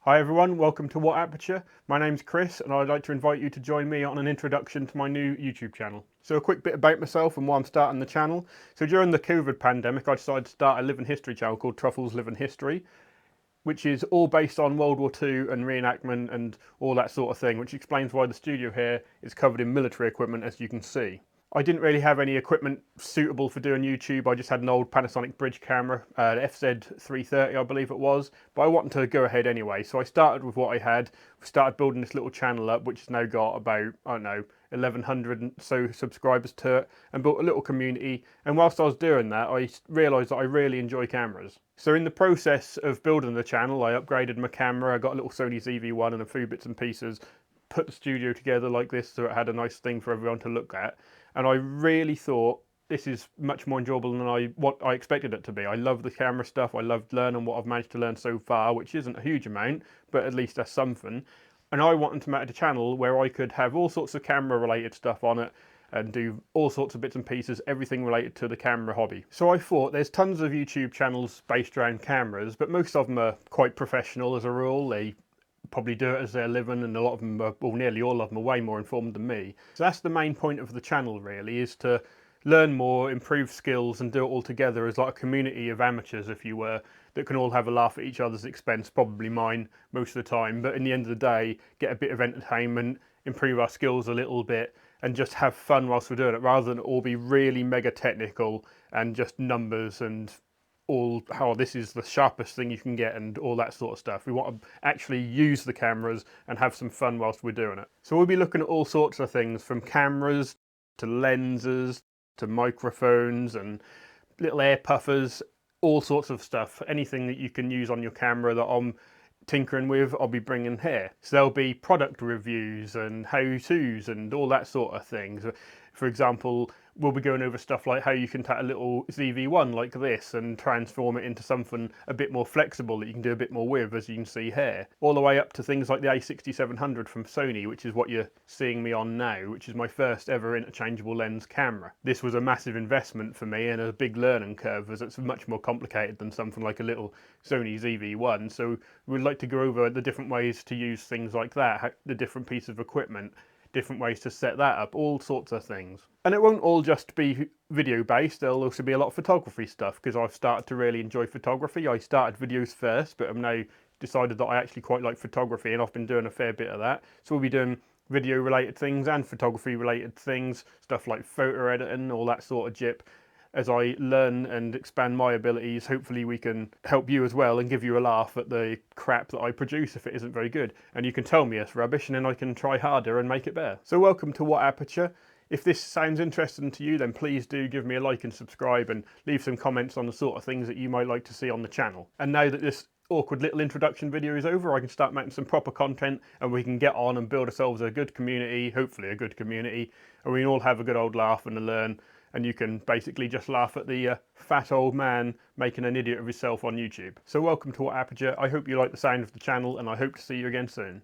Hi everyone, welcome to What Aperture. My name's Chris and I'd like to invite you to join me on an introduction to my new YouTube channel. So a quick bit about myself and why I'm starting the channel. So during the COVID pandemic I decided to start a living history channel called Truffles Living History, which is all based on World War II and reenactment and all that sort of thing, which explains why the studio here is covered in military equipment, as you can see. I didn't really have any equipment suitable for doing YouTube. I just had an old Panasonic bridge camera, FZ330 I believe it was, but I wanted to go ahead anyway. So I started with what I had, started building this little channel up, which has now got about, I don't know, 1100 and so subscribers to it, and built a little community. And whilst I was doing that, I realised that I really enjoy cameras. So in the process of building the channel, I upgraded my camera. I got a little Sony ZV-1 and a few bits and pieces, put the studio together like this so it had a nice thing for everyone to look at. And I really thought this is much more enjoyable than what I expected it to be. I love the camera stuff. I loved learning what I've managed to learn so far, which isn't a huge amount, but at least that's something. And I wanted to make a channel where I could have all sorts of camera related stuff on it and do all sorts of bits and pieces, everything related to the camera hobby. So I thought there's tons of YouTube channels based around cameras, but most of them are quite professional as a rule. They probably do it as their living, and a lot of them are, well, nearly all of them are way more informed than me. So that's the main point of the channel really, is to learn more, improve skills and do it all together as like a community of amateurs, if you were, that can all have a laugh at each other's expense, probably mine most of the time, but in the end of the day get a bit of entertainment, improve our skills a little bit and just have fun whilst we're doing it, rather than all be really mega technical and just numbers and all how this is the sharpest thing you can get and all that sort of stuff. We want to actually use the cameras and have some fun whilst we're doing it. So we'll be looking at all sorts of things, from cameras to lenses to microphones and little air puffers, all sorts of stuff. Anything that you can use on your camera that I'm tinkering with, I'll be bringing here. So there'll be product reviews and how-tos and all that sort of things. For example, we'll be going over stuff like how you can take a little ZV-1 like this and transform it into something a bit more flexible that you can do a bit more with, as you can see here. All the way up to things like the A6700 from Sony, which is what you're seeing me on now, which is my first ever interchangeable lens camera. This was a massive investment for me and a big learning curve, as it's much more complicated than something like a little Sony ZV-1. So we'd like to go over the different ways to use things like that, the different pieces of equipment, different ways to set that up, all sorts of things. And it won't all just be video based, there'll also be a lot of photography stuff, because I've started to really enjoy photography. I started videos first, but I've now decided that I actually quite like photography and I've been doing a fair bit of that. So we'll be doing video related things and photography related things, stuff like photo editing, all that sort of jip. As I learn and expand my abilities, hopefully we can help you as well and give you a laugh at the crap that I produce if it isn't very good. And you can tell me it's rubbish and then I can try harder and make it better. So welcome to What Aperture. If this sounds interesting to you, then please do give me a like and subscribe and leave some comments on the sort of things that you might like to see on the channel. And now that this awkward little introduction video is over, I can start making some proper content and we can get on and build ourselves a good community, hopefully a good community, and we can all have a good old laugh and learn. And you can basically just laugh at the fat old man making an idiot of himself on YouTube. So welcome to What Aperture. I hope you like the sound of the channel and I hope to see you again soon.